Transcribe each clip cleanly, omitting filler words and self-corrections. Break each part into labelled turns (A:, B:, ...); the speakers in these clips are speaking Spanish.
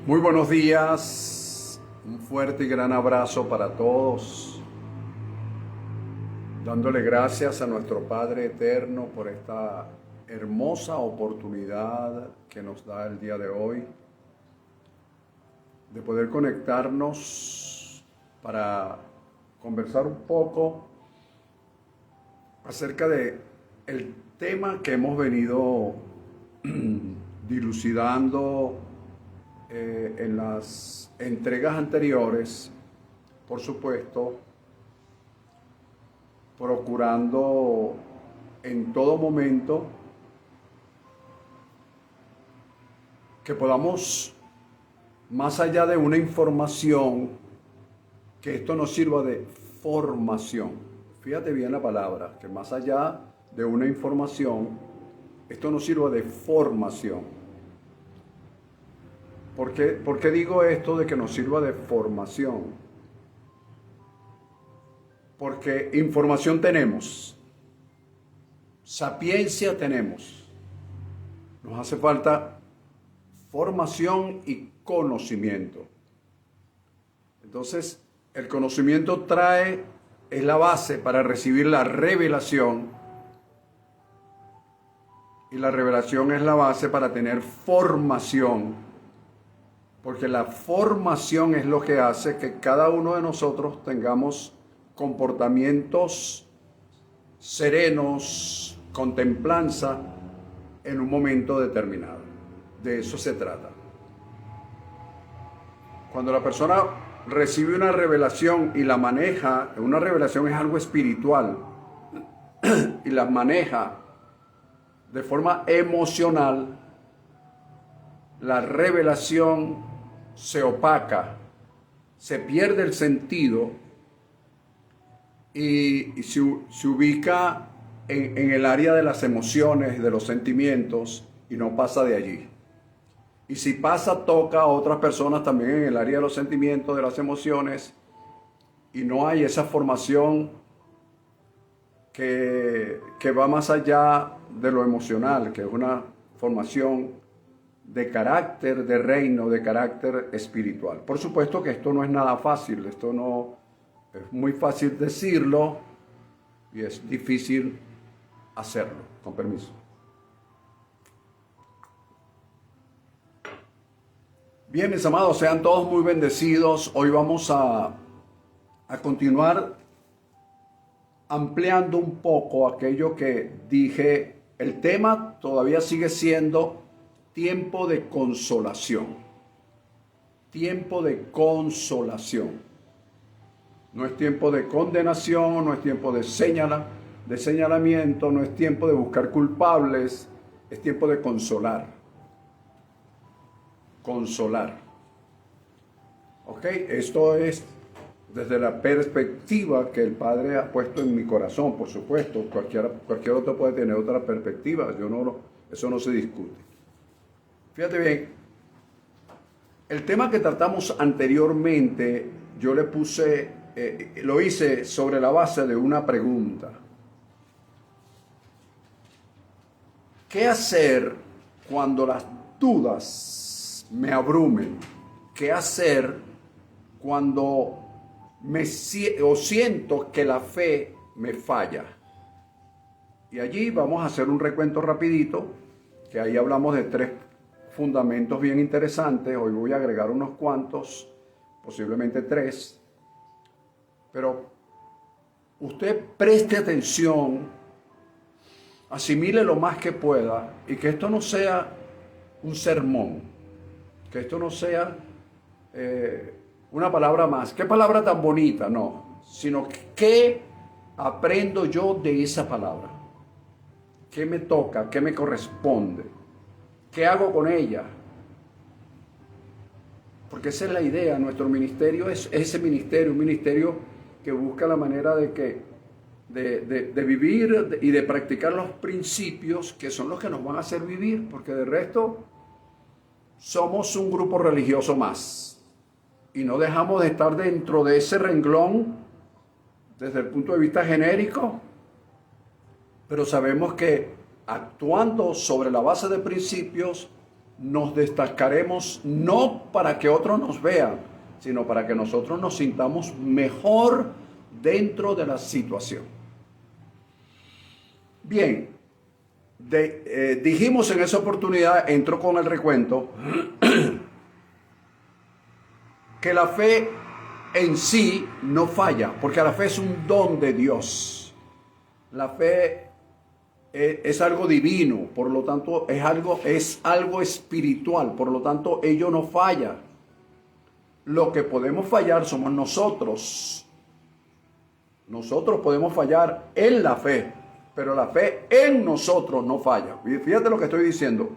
A: Muy buenos días, un fuerte y gran abrazo para todos, dándole gracias a nuestro Padre Eterno por esta hermosa oportunidad que nos da el día de hoy, de poder conectarnos para conversar un poco acerca de el tema que hemos venido dilucidando en las entregas anteriores, por supuesto, procurando en todo momento que podamos, más allá de una información, que esto nos sirva de formación. Fíjate bien la palabra, que más allá de una información, esto nos sirva de formación. ¿Por qué digo esto de que nos sirva de formación? Porque información tenemos, sapiencia tenemos, nos hace falta formación y conocimiento. Entonces, el conocimiento es la base para recibir la revelación, y la revelación es la base para tener formación. Porque la formación es lo que hace que cada uno de nosotros tengamos comportamientos serenos, con templanza en un momento determinado. De eso se trata. Cuando la persona recibe una revelación y la maneja, una revelación es algo espiritual, y la maneja de forma emocional, la revelación se opaca, se pierde el sentido y se ubica en el área de las emociones, de los sentimientos, y no pasa de allí. Y si pasa, toca a otras personas también en el área de los sentimientos, de las emociones, y no hay esa formación que va más allá de lo emocional, que es una formación de carácter, de reino, de carácter espiritual. Por supuesto que esto no es nada fácil, esto no es muy fácil decirlo y es difícil hacerlo. Con permiso. Bien, mis amados, sean todos muy bendecidos. Hoy vamos a continuar ampliando un poco aquello que dije. El tema todavía sigue siendo tiempo de consolación. Tiempo de consolación. No es tiempo de condenación, no es tiempo de señalamiento, no es tiempo de buscar culpables, es tiempo de consolar. Consolar. ¿Ok? Esto es desde la perspectiva que el Padre ha puesto en mi corazón, por supuesto. Cualquier otro puede tener otra perspectiva, eso no se discute. Fíjate bien, el tema que tratamos anteriormente, yo le puse, lo hice sobre la base de una pregunta. ¿Qué hacer cuando las dudas me abrumen? ¿Qué hacer cuando siento que la fe me falla? Y allí vamos a hacer un recuento rapidito, que ahí hablamos de 3 fundamentos bien interesantes. Hoy voy a agregar unos cuantos, posiblemente 3, pero usted preste atención, asimile lo más que pueda, y que esto no sea un sermón, que esto no sea una palabra más. ¿Qué palabra tan bonita? No, sino ¿qué aprendo yo de esa palabra? ¿Qué me toca? ¿Qué me corresponde? ¿Qué hago con ella? Porque esa es la idea. Nuestro ministerio es ese ministerio, un ministerio que busca la manera de vivir y de practicar los principios que son los que nos van a hacer vivir, porque de resto somos un grupo religioso más y no dejamos de estar dentro de ese renglón desde el punto de vista genérico, pero sabemos que actuando sobre la base de principios nos destacaremos no para que otros nos vean, sino para que nosotros nos sintamos mejor dentro de la situación. Bien, dijimos en esa oportunidad, entro con el recuento, que la fe en sí no falla, porque la fe es un don de Dios. La fe es algo divino, por lo tanto es algo espiritual, por lo tanto ello no falla. Lo que podemos fallar somos nosotros. Nosotros podemos fallar en la fe, pero la fe en nosotros no falla. Fíjate lo que estoy diciendo.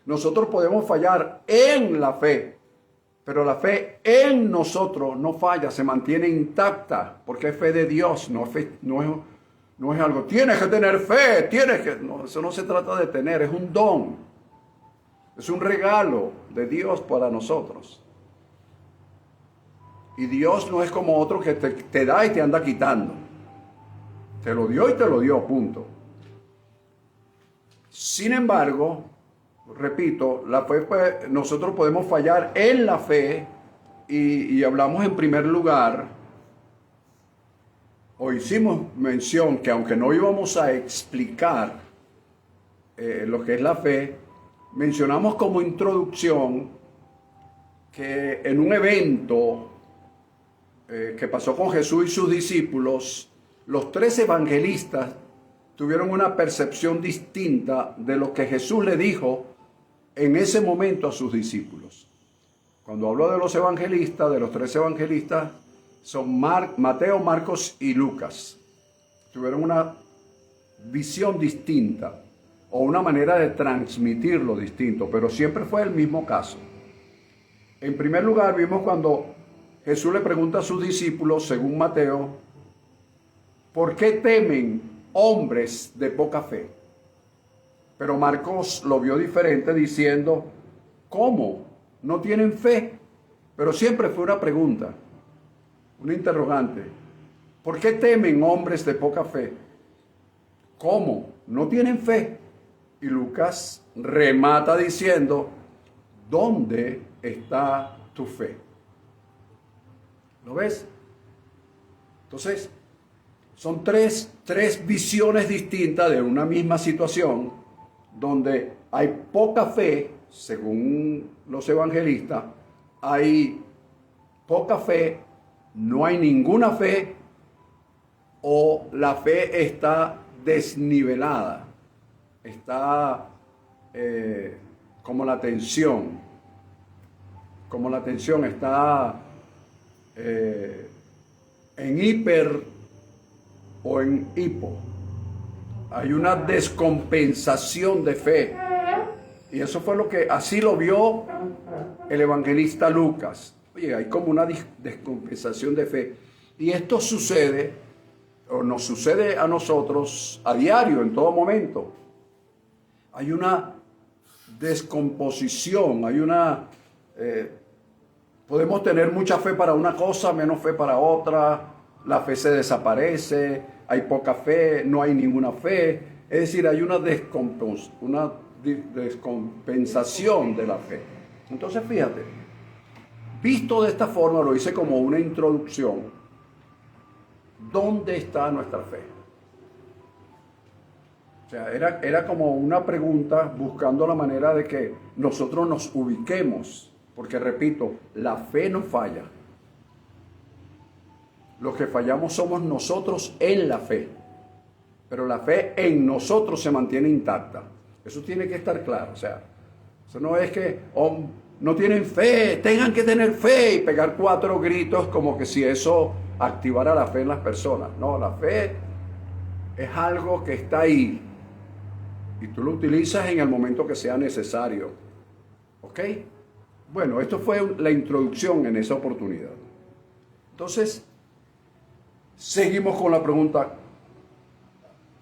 A: Nosotros podemos fallar en la fe, pero la fe en nosotros no falla, se mantiene intacta, porque es fe de Dios, no es algo, tienes que tener fe, no, eso no se trata de tener, es un don, es un regalo de Dios para nosotros. Y Dios no es como otro que te da y te anda quitando. Te lo dio y te lo dio, punto. Sin embargo, repito, la fe, nosotros podemos fallar en la fe y hablamos en primer lugar, o hicimos mención que aunque no íbamos a explicar lo que es la fe, mencionamos como introducción que en un evento que pasó con Jesús y sus discípulos, los 3 evangelistas tuvieron una percepción distinta de lo que Jesús le dijo en ese momento a sus discípulos. Cuando hablo de los evangelistas, de los 3 evangelistas, son Mateo, Marcos y Lucas. Tuvieron una visión distinta o una manera de transmitirlo distinto, pero siempre fue el mismo caso. En primer lugar, vimos cuando Jesús le pregunta a sus discípulos, según Mateo, ¿por qué temen hombres de poca fe? Pero Marcos lo vio diferente diciendo, ¿cómo? ¿No tienen fe? Pero siempre fue una pregunta, una interrogante. ¿Por qué temen hombres de poca fe? ¿Cómo? ¿No tienen fe? Y Lucas remata diciendo, ¿dónde está tu fe? ¿Lo ves? Entonces, son tres visiones distintas de una misma situación, donde hay poca fe, según los evangelistas, hay poca fe, no hay ninguna fe, o la fe está desnivelada, está como la tensión está en hiper o en hipo. Hay una descompensación de fe. Y eso fue así lo vio el evangelista Lucas. Oye, hay como una descompensación de fe. Y esto sucede, o nos sucede a nosotros a diario, en todo momento. Hay una descomposición, podemos tener mucha fe para una cosa, menos fe para otra, la fe se desaparece, hay poca fe, no hay ninguna fe. Es decir, hay una descompensación de la fe. Entonces, fíjate, visto de esta forma, lo hice como una introducción. ¿Dónde está nuestra fe? O sea, era como una pregunta buscando la manera de que nosotros nos ubiquemos. Porque repito, la fe no falla. Los que fallamos somos nosotros en la fe. Pero la fe en nosotros se mantiene intacta. Eso tiene que estar claro. O sea, eso no es que no tienen fe, tengan que tener fe y pegar 4 gritos como que si eso activara la fe en las personas. No, la fe es algo que está ahí. Y tú lo utilizas en el momento que sea necesario. ¿Ok? Bueno, esto fue la introducción en esa oportunidad. Entonces, seguimos con la pregunta.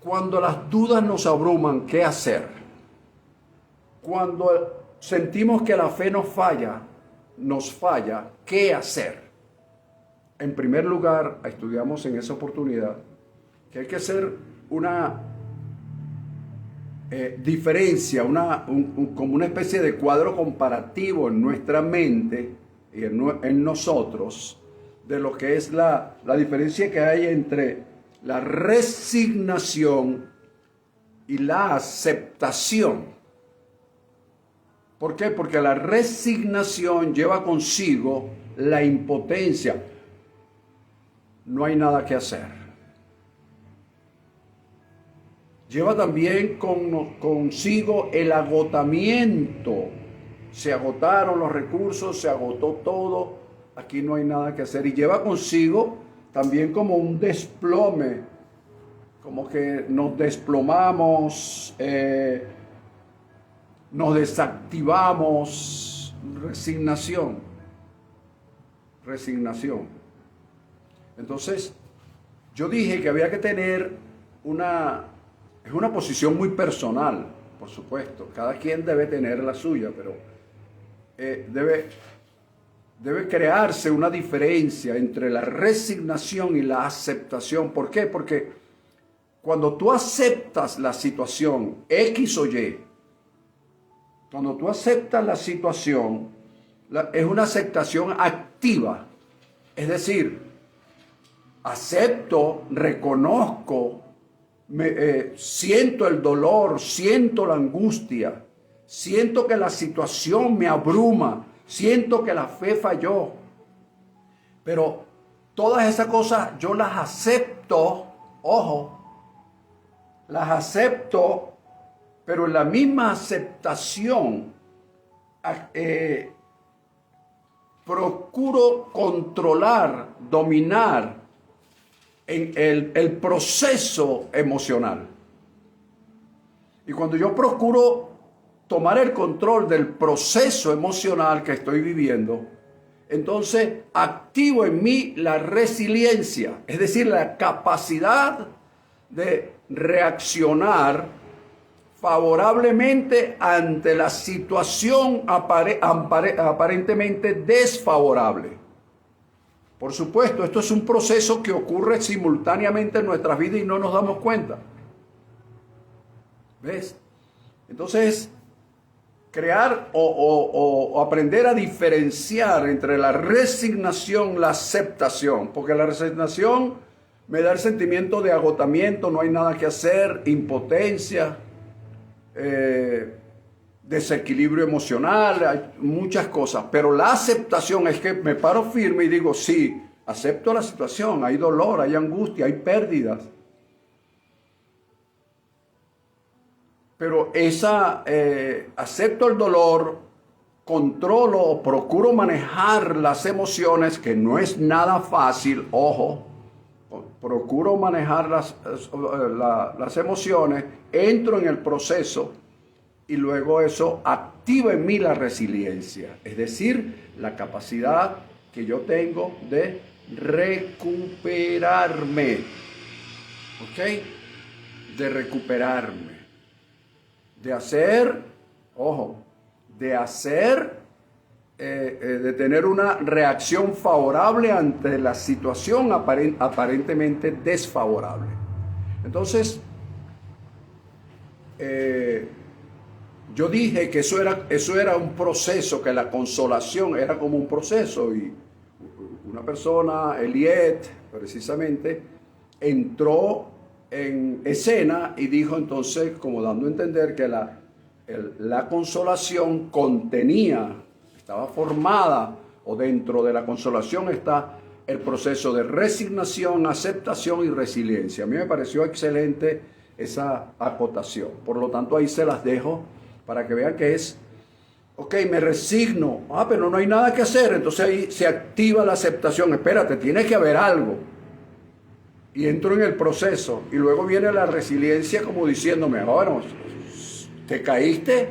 A: Cuando las dudas nos abruman, ¿qué hacer? Cuando sentimos que la fe nos falla, ¿qué hacer? En primer lugar, estudiamos en esa oportunidad que hay que hacer diferencia, como una especie de cuadro comparativo en nuestra mente y en nosotros, de lo que es la diferencia que hay entre la resignación y la aceptación. ¿Por qué? Porque la resignación lleva consigo la impotencia. No hay nada que hacer. Lleva también consigo el agotamiento. Se agotaron los recursos, se agotó todo, aquí no hay nada que hacer. Y lleva consigo también como un desplome, como que nos desplomamos, nos desactivamos, resignación. Entonces, yo dije que había que tener es una posición muy personal, por supuesto, cada quien debe tener la suya, pero debe crearse una diferencia entre la resignación y la aceptación. ¿Por qué? Porque cuando tú aceptas la situación X o Y, cuando tú aceptas la situación, es una aceptación activa. Es decir, acepto, reconozco, siento el dolor, siento la angustia, siento que la situación me abruma, siento que la fe falló. Pero todas esas cosas yo las acepto, ojo, las acepto, pero en la misma aceptación procuro controlar, dominar en el proceso emocional. Y cuando yo procuro tomar el control del proceso emocional que estoy viviendo, entonces activo en mí la resiliencia, es decir, la capacidad de reaccionar favorablemente ante la situación aparentemente desfavorable. Por supuesto, esto es un proceso que ocurre simultáneamente en nuestras vidas y no nos damos cuenta. ¿Ves? Entonces, crear o aprender a diferenciar entre la resignación y la aceptación, porque la resignación me da el sentimiento de agotamiento, no hay nada que hacer, impotencia, desequilibrio emocional, hay muchas cosas, pero la aceptación es que me paro firme y digo, sí, acepto la situación, hay dolor, hay angustia, hay pérdidas, pero acepto el dolor, controlo o procuro manejar las emociones, que no es nada fácil, ojo, procuro manejar las emociones, entro en el proceso y luego eso activa en mí la resiliencia, es decir, la capacidad que yo tengo de recuperarme, ¿ok? De recuperarme, de hacer, ojo, de tener una reacción favorable ante la situación aparentemente desfavorable. Entonces, yo dije que eso era un proceso, que la consolación era como un proceso, y una persona, Eliet, precisamente, entró en escena y dijo entonces, como dando a entender que la consolación estaba formada, o dentro de la consolación está el proceso de resignación, aceptación y resiliencia. A mí me pareció excelente esa acotación. Por lo tanto, ahí se las dejo para que vean que es, ok, me resigno, pero no hay nada que hacer. Entonces ahí se activa la aceptación. Espérate, tiene que haber algo. Y entro en el proceso. Y luego viene la resiliencia como diciéndome, bueno, te caíste,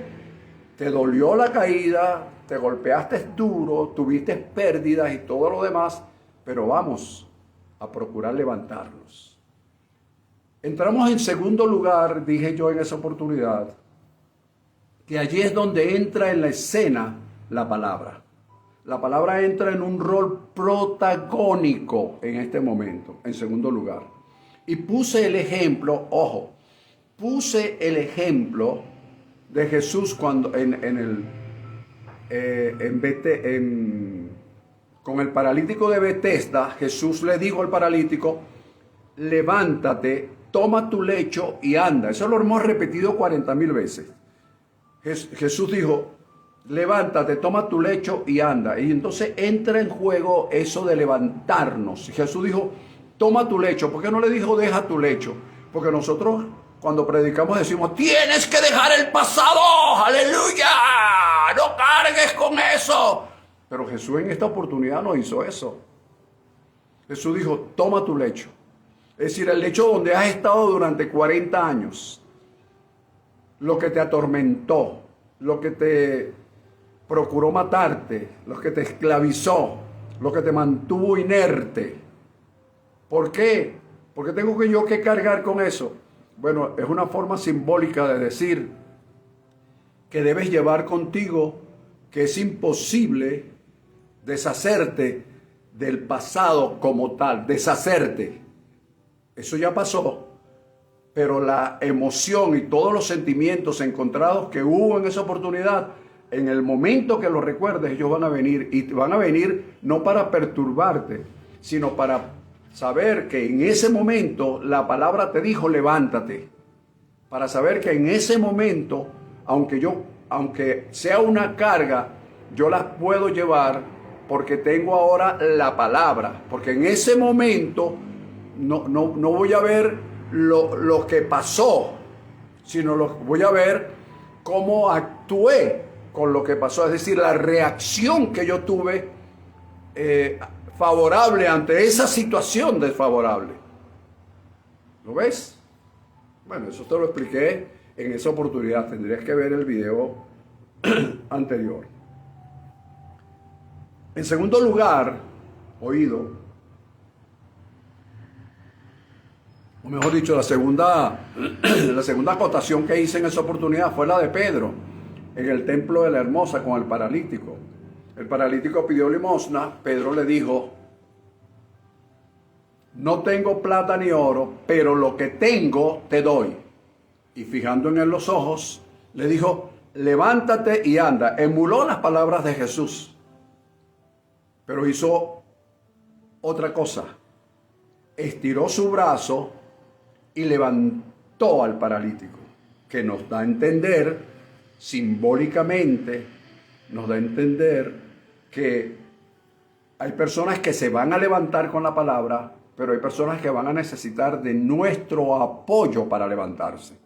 A: te dolió la caída, te golpeaste duro, tuviste pérdidas y todo lo demás, pero vamos a procurar levantarnos. Entramos en segundo lugar, dije yo en esa oportunidad, que allí es donde entra en la escena la palabra. La palabra entra en un rol protagónico en este momento, en segundo lugar. Y puse el ejemplo, ojo, puse el ejemplo de Jesús cuando con el paralítico de Betesda. Jesús le dijo al paralítico: levántate, toma tu lecho y anda. Eso lo hemos repetido 40,000 veces. Jesús dijo: levántate, toma tu lecho y anda. Y entonces entra en juego eso de levantarnos. Jesús dijo: toma tu lecho. ¿Por qué no le dijo deja tu lecho? Porque nosotros cuando predicamos decimos: tienes que dejar el pasado, aleluya, no cargues con eso. Pero Jesús en esta oportunidad no hizo eso. Jesús dijo: toma tu lecho. Es decir, el lecho donde has estado durante 40 años. Lo que te atormentó, lo que te procuró matarte, lo que te esclavizó, lo que te mantuvo inerte. ¿Por qué? ¿Por qué tengo yo que cargar con eso? Bueno, es una forma simbólica de decir que debes llevar contigo, que es imposible deshacerte del pasado como tal, deshacerte. Eso ya pasó, pero la emoción y todos los sentimientos encontrados que hubo en esa oportunidad, en el momento que lo recuerdes, ellos van a venir, y van a venir no para perturbarte, sino para saber que en ese momento la palabra te dijo levántate, para saber que en ese momento, aunque sea una carga, yo las puedo llevar porque tengo ahora la palabra, porque en ese momento no voy a ver lo que pasó, sino voy a ver cómo actué con lo que pasó, es decir, la reacción que yo tuve favorable ante esa situación desfavorable. ¿Lo ves? Bueno, eso te lo expliqué en esa oportunidad. Tendrías que ver el video anterior. En segundo lugar, oído, o mejor dicho, la segunda acotación que hice en esa oportunidad fue la de Pedro, en el templo de la Hermosa con el paralítico. El paralítico pidió limosna. Pedro le dijo: no tengo plata ni oro, pero lo que tengo te doy. Y fijando en él los ojos, le dijo: levántate y anda. Emuló las palabras de Jesús, pero hizo otra cosa. Estiró su brazo y levantó al paralítico, que nos da a entender, simbólicamente, nos da a entender que hay personas que se van a levantar con la palabra, pero hay personas que van a necesitar de nuestro apoyo para levantarse.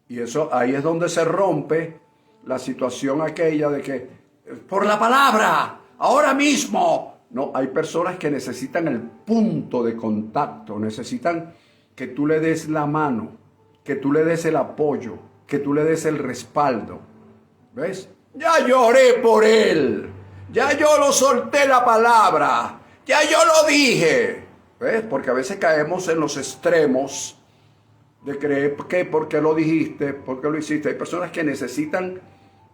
A: Y eso, ahí es donde se rompe la situación aquella de que, por la palabra, ahora mismo. No, hay personas que necesitan el punto de contacto, necesitan que tú le des la mano, que tú le des el apoyo, que tú le des el respaldo. ¿Ves? Ya lloré por él, ya yo lo solté la palabra, ya yo lo dije. ¿Ves? Porque a veces caemos en los extremos de creer que ¿por qué lo dijiste? ¿Por qué lo hiciste? Hay personas que necesitan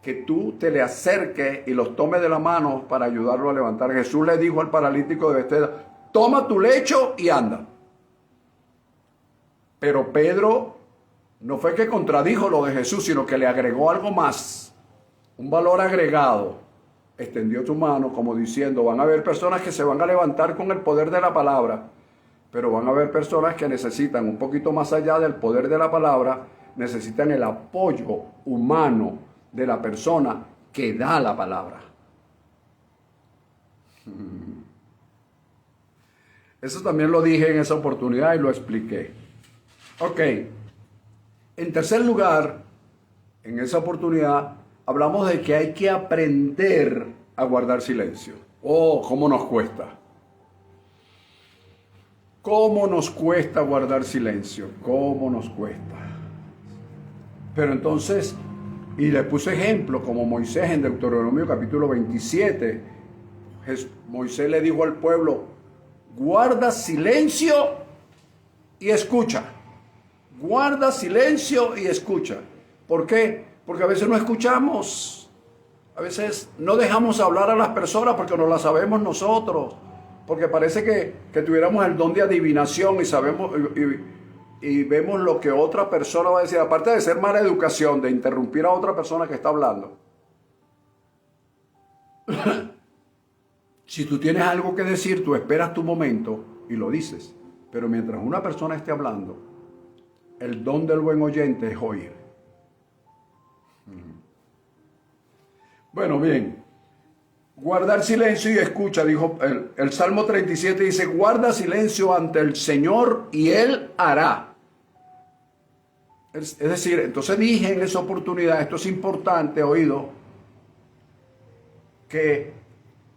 A: que tú te le acerques y los tomes de la mano para ayudarlo a levantar. Jesús le dijo al paralítico de Betesda: toma tu lecho y anda. Pero Pedro no fue que contradijo lo de Jesús, sino que le agregó algo más, un valor agregado. Extendió tu mano como diciendo: van a haber personas que se van a levantar con el poder de la palabra, pero van a haber personas que necesitan, un poquito más allá del poder de la palabra, necesitan el apoyo humano de la persona que da la palabra. Eso también lo dije en esa oportunidad y lo expliqué. Ok. En tercer lugar, en esa oportunidad, hablamos de que hay que aprender a guardar silencio. Oh, cómo nos cuesta. ¿Cómo nos cuesta guardar silencio? ¿Cómo nos cuesta? Pero entonces, y le puse ejemplo como Moisés en Deuteronomio capítulo 27. Moisés le dijo al pueblo: guarda silencio y escucha. Guarda silencio y escucha. ¿Por qué? Porque a veces no escuchamos. A veces no dejamos hablar a las personas porque no las sabemos nosotros. Porque parece que tuviéramos el don de adivinación y sabemos, y vemos lo que otra persona va a decir, aparte de ser mala educación, de interrumpir a otra persona que está hablando. Si tú tienes algo que decir, tú esperas tu momento y lo dices. Pero mientras una persona esté hablando, el don del buen oyente es oír. Bueno, bien. Guardar silencio y escucha, dijo el Salmo 37, dice, guarda silencio ante el Señor y Él hará. Es decir, entonces dije en esa oportunidad, esto es importante, oído, que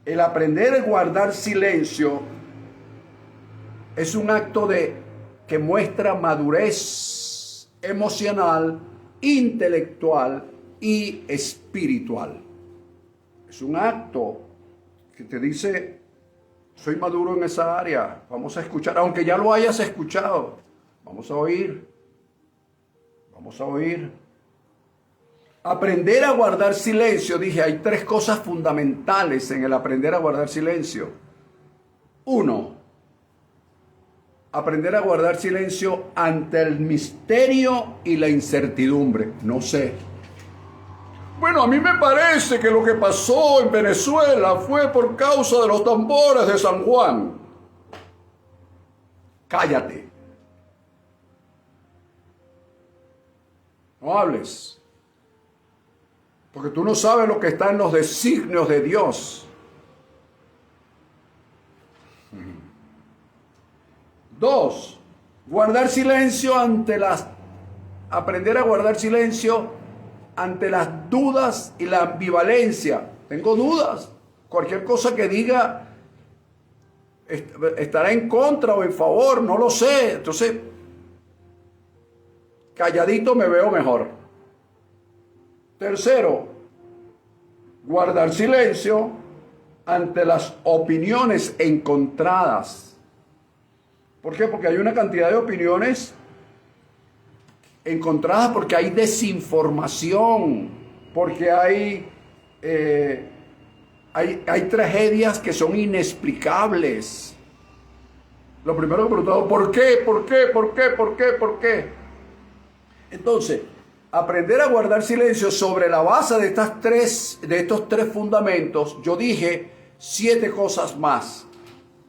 A: el aprender a guardar silencio es un acto que muestra madurez emocional, intelectual y espiritual. Es un acto que te dice, soy maduro en esa área, vamos a escuchar, aunque ya lo hayas escuchado, vamos a oír, vamos a oír. Aprender a guardar silencio, dije, hay 3 cosas fundamentales en el aprender a guardar silencio. 1, aprender a guardar silencio ante el misterio y la incertidumbre. No sé. Bueno, a mí me parece que lo que pasó en Venezuela fue por causa de los tambores de San Juan. Cállate. No hables. Porque tú no sabes lo que está en los designios de Dios. 2, guardar silencio aprender a guardar silencio ante las dudas y la ambivalencia. Tengo dudas. Cualquier cosa que diga estará en contra o en favor, no lo sé. Entonces, calladito me veo mejor. 3, guardar silencio ante las opiniones encontradas. ¿Por qué? Porque hay una cantidad de opiniones encontradas, porque hay desinformación, porque hay tragedias que son inexplicables. Lo primero que preguntado, ¿por qué? ¿Por qué? ¿Por qué? ¿Por qué? ¿Por qué? Entonces, aprender a guardar silencio sobre la base de estos tres fundamentos, yo dije 7 cosas más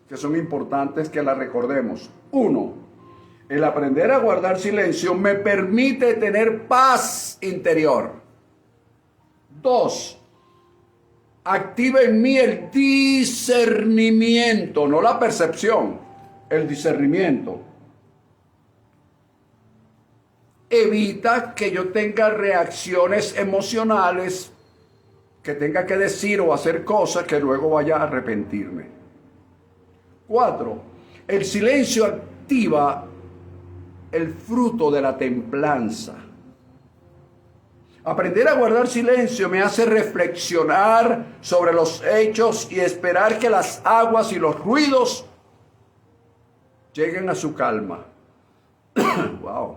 A: que son importantes que las recordemos. 1, el aprender a guardar silencio me permite tener paz interior. 2, activa en mí el discernimiento, no la percepción, el discernimiento. Evita que yo tenga reacciones emocionales, que tenga que decir o hacer cosas que luego vaya a arrepentirme. 4, el silencio activa el fruto de la templanza. Aprender a guardar silencio me hace reflexionar sobre los hechos y esperar que las aguas y los ruidos lleguen a su calma. Wow.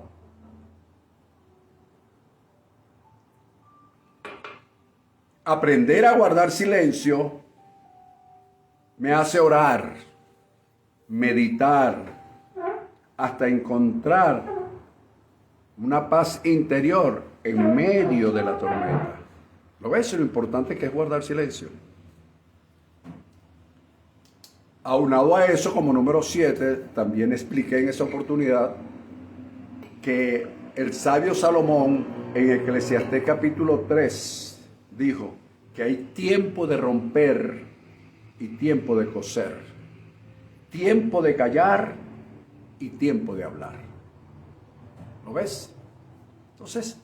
A: Aprender a guardar silencio me hace orar, meditar, hasta encontrar una paz interior en medio de la tormenta. ¿Lo ves? Lo importante que es guardar silencio. Aunado a eso, como número 7, también expliqué en esa oportunidad que el sabio Salomón en Eclesiastés capítulo 3 dijo que hay tiempo de romper y tiempo de coser, tiempo de callar y tiempo de hablar. ¿Lo ves? Entonces,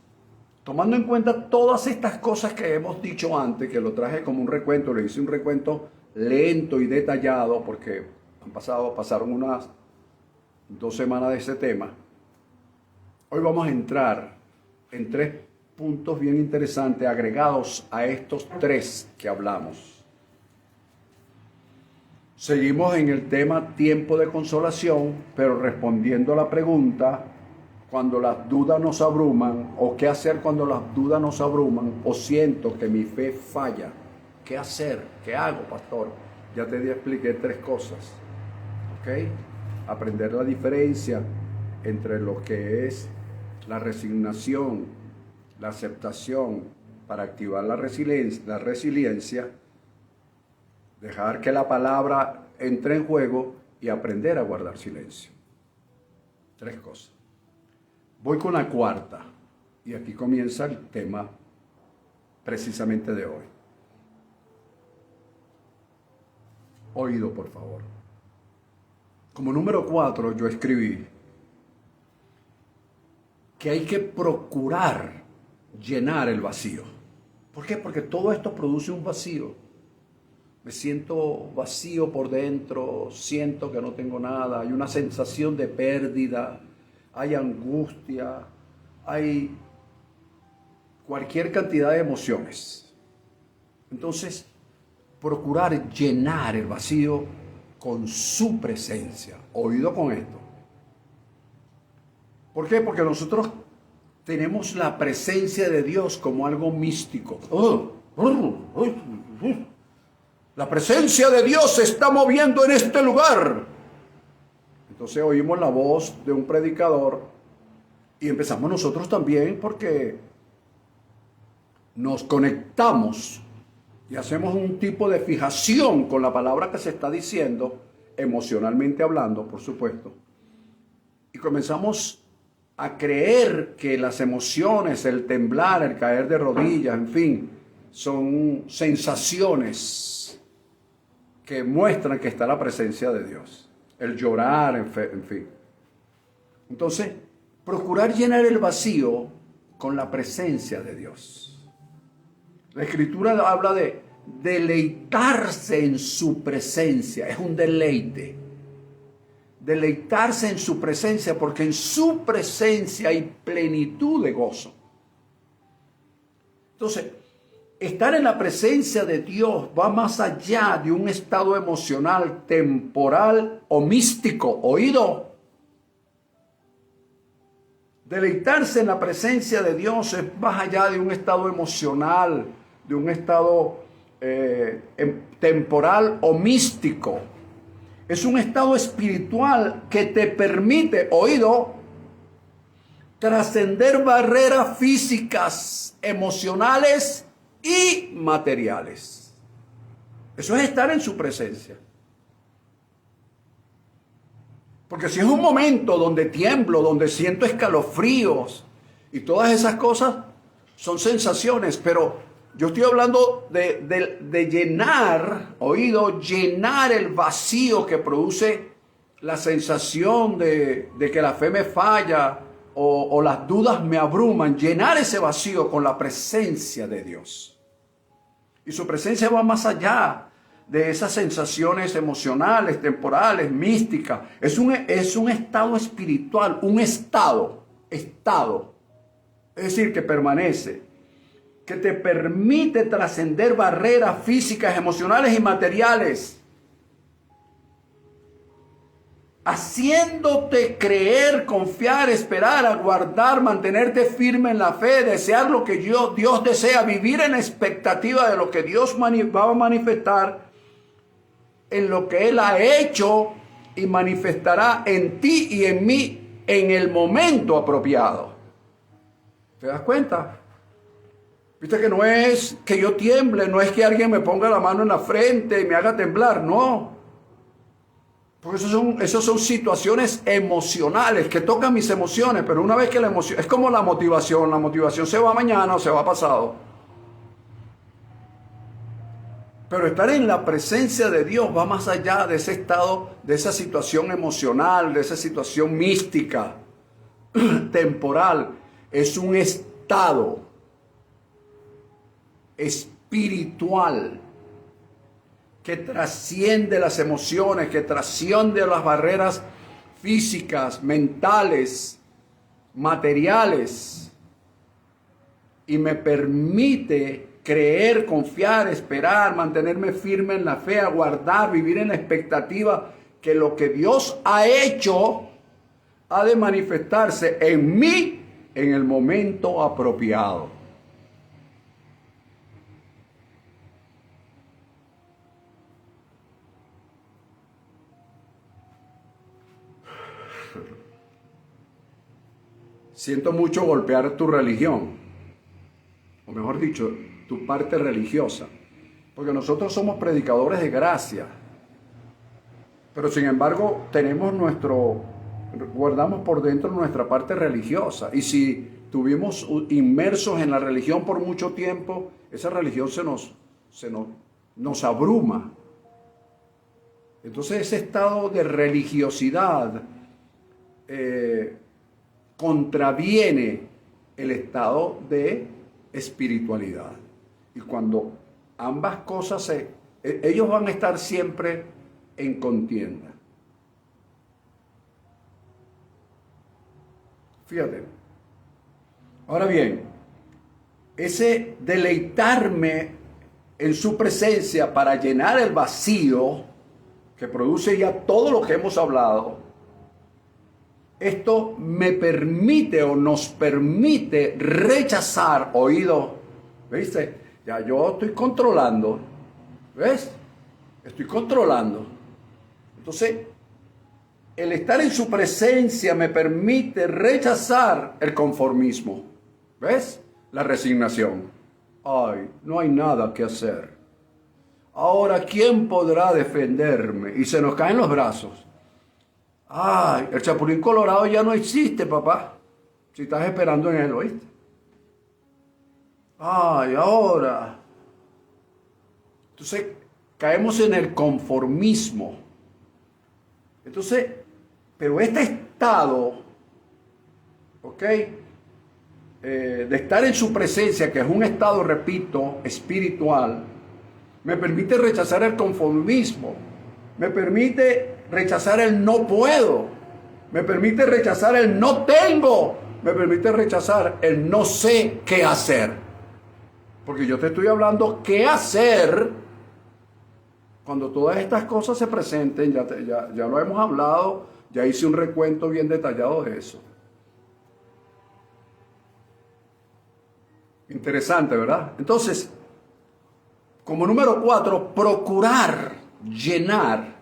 A: tomando en cuenta todas estas cosas que hemos dicho antes, que lo traje como un recuento, le hice un recuento lento y detallado, porque pasaron unas 2 semanas de ese tema. Hoy vamos a entrar en 3 puntos bien interesantes agregados a estos 3 que hablamos. Seguimos en el tema tiempo de consolación, pero respondiendo a la pregunta, cuando las dudas nos abruman, o qué hacer cuando las dudas nos abruman, o siento que mi fe falla. ¿Qué hacer? ¿Qué hago, pastor? Ya te expliqué 3 cosas. ¿Ok? Aprender la diferencia entre lo que es la resignación, la aceptación para activar la resiliencia, dejar que la palabra entre en juego y aprender a guardar silencio. 3 cosas. Voy con la cuarta y aquí comienza el tema precisamente de hoy. Oído, por favor. Como número 4 yo escribí que hay que procurar llenar el vacío. ¿Por qué? Porque todo esto produce un vacío. Me siento vacío por dentro, siento que no tengo nada, hay una sensación de pérdida, hay angustia, hay cualquier cantidad de emociones. Entonces, procurar llenar el vacío con su presencia. Oído con esto. ¿Por qué? Porque nosotros tenemos la presencia de Dios como algo místico. La presencia de Dios se está moviendo en este lugar. Entonces oímos la voz de un predicador y empezamos nosotros también porque nos conectamos y hacemos un tipo de fijación con la palabra que se está diciendo, emocionalmente hablando, por supuesto. Y comenzamos a creer que las emociones, el temblar, el caer de rodillas, en fin, son sensaciones que muestran que está la presencia de Dios. El llorar, en fin. Entonces, procurar llenar el vacío con la presencia de Dios. La Escritura habla de deleitarse en su presencia. Es un deleite. Deleitarse en su presencia, porque en su presencia hay plenitud de gozo. Entonces, estar en la presencia de Dios va más allá de un estado emocional, temporal o místico. Oído. Deleitarse en la presencia de Dios es más allá de un estado emocional, de un estado temporal o místico. Es un estado espiritual que te permite, oído, trascender barreras físicas, emocionales y materiales. Eso es estar en su presencia. Porque si es un momento donde tiemblo, donde siento escalofríos y todas esas cosas, son sensaciones, pero yo estoy hablando de llenar, oído, llenar el vacío que produce la sensación de que la fe me falla o las dudas me abruman, llenar ese vacío con la presencia de Dios. Y su presencia va más allá de esas sensaciones emocionales, temporales, místicas. Es un estado espiritual, un estado, es decir, que permanece, que te permite trascender barreras físicas, emocionales y materiales, haciéndote creer, confiar, esperar, aguardar, mantenerte firme en la fe, desear lo que Dios desea, vivir en expectativa de lo que Dios va a manifestar, en lo que Él ha hecho y manifestará en ti y en mí en el momento apropiado. ¿Te das cuenta? Viste que no es que yo tiemble, no es que alguien me ponga la mano en la frente y me haga temblar, no. Porque esas son situaciones emocionales que tocan mis emociones, pero una vez que la emoción, es como la motivación se va mañana o se va pasado. Pero estar en la presencia de Dios va más allá de ese estado, de esa situación emocional, de esa situación mística, temporal. Es un estado espiritual que trasciende las emociones, que trasciende las barreras físicas, mentales, materiales, y me permite creer, confiar, esperar, mantenerme firme en la fe, aguardar, vivir en la expectativa que lo que Dios ha hecho ha de manifestarse en mí en el momento apropiado. siento mucho golpear tu religión, o mejor dicho, tu parte religiosa, porque nosotros somos predicadores de gracia, pero sin embargo guardamos por dentro nuestra parte religiosa, y si estuvimos inmersos en la religión por mucho tiempo, esa religión nos abruma. Entonces ese estado de religiosidad contraviene el estado de espiritualidad. Y cuando ambas cosas ellos van a estar siempre en contienda. Fíjate. Ahora bien, ese deleitarme en su presencia para llenar el vacío que produce ya todo lo que hemos hablado, esto me permite o nos permite rechazar, oído, ¿viste? Ya yo estoy controlando, ¿ves? Estoy controlando. Entonces, el estar en su presencia me permite rechazar el conformismo, ¿ves? La resignación. Ay, no hay nada que hacer. Ahora, ¿quién podrá defenderme? Y se nos caen los brazos. Ay, el chapulín colorado ya no existe, papá. Si estás esperando en él, ¿oíste? Ay, ahora. Entonces, caemos en el conformismo. Entonces, pero este estado, ¿ok? De estar en su presencia, que es un estado, repito, espiritual, me permite rechazar el conformismo, me permite rechazar el no puedo, me permite rechazar el no tengo, me permite rechazar el no sé qué hacer. Porque yo te estoy hablando qué hacer cuando todas estas cosas se presenten. Ya lo hemos hablado, ya hice un recuento bien detallado de eso. Interesante, ¿verdad? Entonces, como número 4, procurar llenar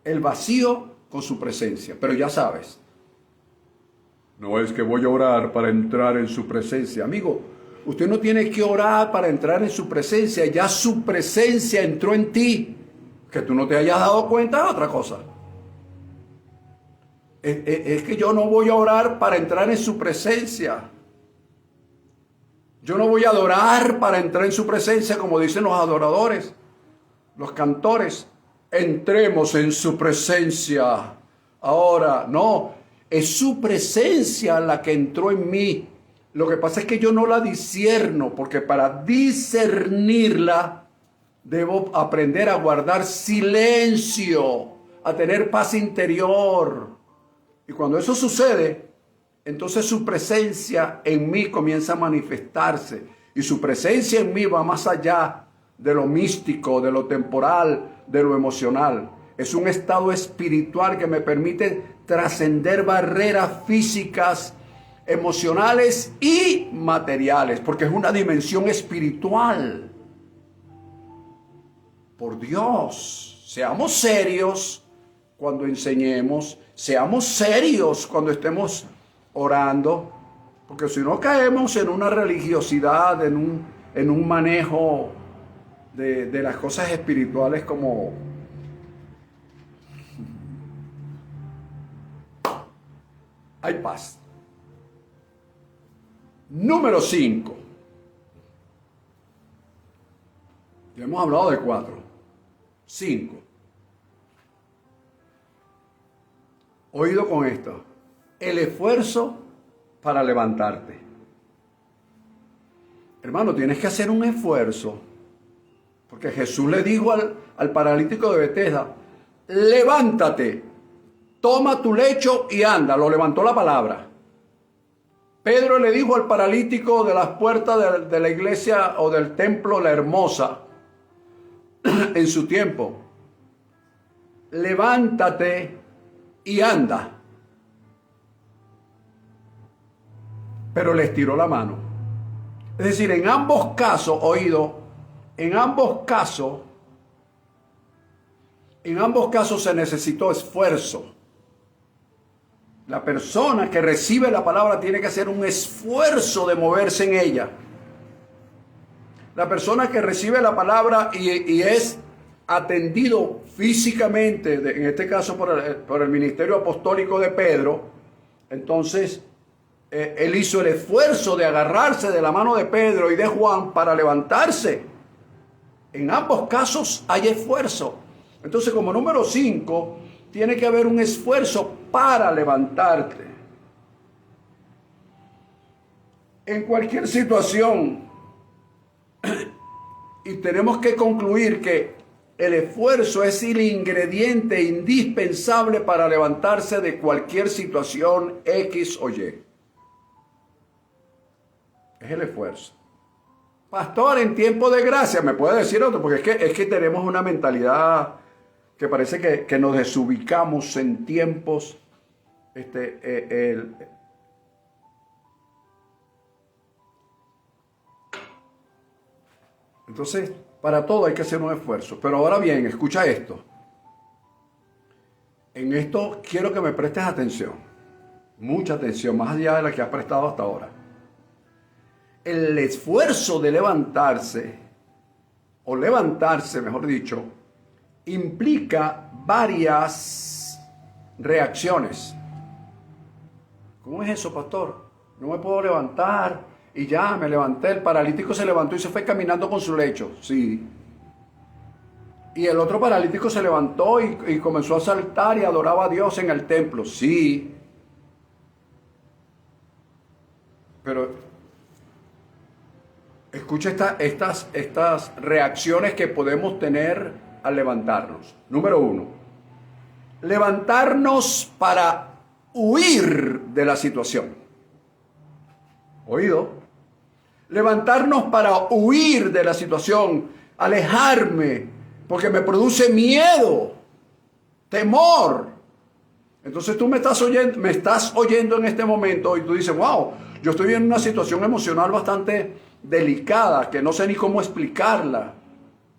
A: el vacío con su presencia. Pero ya sabes, no es que voy a orar para entrar en su presencia. Amigo, usted no tiene que orar para entrar en su presencia. Ya su presencia entró en ti. Que tú no te hayas dado cuenta de otra cosa. Es que yo no voy a orar para entrar en su presencia. Yo no voy a adorar para entrar en su presencia, como dicen los adoradores, los cantores. Entremos en su presencia. Ahora, no, es su presencia la que entró en mí. Lo que pasa es que yo no la discierno, porque para discernirla debo aprender a guardar silencio, a tener paz interior. Y cuando eso sucede, entonces su presencia en mí comienza a manifestarse. Y su presencia en mí va más allá de lo místico, de lo temporal, de lo emocional. Es un estado espiritual que me permite trascender barreras físicas, emocionales y materiales, porque es una dimensión espiritual. Por Dios, seamos serios cuando enseñemos, seamos serios cuando estemos orando, porque si no caemos en una religiosidad, en un manejo de las cosas espirituales como hay paz. Número 5. Ya hemos hablado de 4. 5. Oído con esto. El esfuerzo para levantarte. Hermano, tienes que hacer un esfuerzo. Porque Jesús le dijo al paralítico de Betesda, levántate, toma tu lecho y anda. Lo levantó la palabra. Pedro le dijo al paralítico de las puertas de la iglesia o del templo La Hermosa, en su tiempo, levántate y anda. Pero le estiró la mano. Es decir, en ambos casos, oído, en ambos casos se necesitó esfuerzo. La persona que recibe la palabra tiene que hacer un esfuerzo de moverse en ella. La persona que recibe la palabra y es atendido físicamente, en este caso por el ministerio apostólico de Pedro, entonces él hizo el esfuerzo de agarrarse de la mano de Pedro y de Juan para levantarse. En ambos casos hay esfuerzo. Entonces, como número 5, tiene que haber un esfuerzo para levantarte. En cualquier situación, y tenemos que concluir que el esfuerzo es el ingrediente indispensable para levantarse de cualquier situación X o Y. Es el esfuerzo. Pastor, en tiempo de gracia, me puede decir otro, porque es que tenemos una mentalidad que parece que nos desubicamos en tiempos. Entonces, para todo hay que hacer un esfuerzo. Pero ahora bien, escucha esto. En esto quiero que me prestes atención. Mucha atención, más allá de la que has prestado hasta ahora. El esfuerzo de levantarse, o levantarse, mejor dicho, implica varias reacciones. ¿Cómo es eso, pastor? No me puedo levantar y ya me levanté. El paralítico se levantó y se fue caminando con su lecho. Sí. Y el otro paralítico se levantó y comenzó a saltar y adoraba a Dios en el templo. Sí. Pero escucha estas reacciones que podemos tener al levantarnos. Número 1. Levantarnos para huir de la situación. ¿Oído? Levantarnos para huir de la situación, alejarme, porque me produce miedo, temor. Entonces tú me estás oyendo en este momento y tú dices, wow, yo estoy en una situación emocional bastante delicada, que no sé ni cómo explicarla.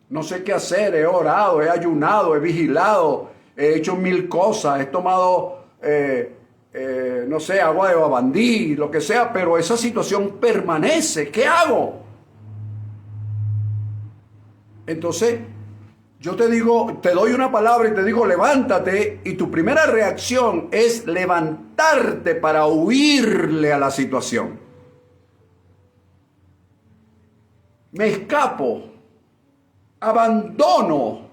A: No sé qué hacer, he orado, he ayunado, he vigilado, he hecho 1000 cosas, he tomado, no sé, agua de babandí, lo que sea, pero esa situación permanece. ¿Qué hago? Entonces, yo te digo, te doy una palabra y te digo, levántate, y tu primera reacción es levantarte para huirle a la situación. Me escapo, abandono.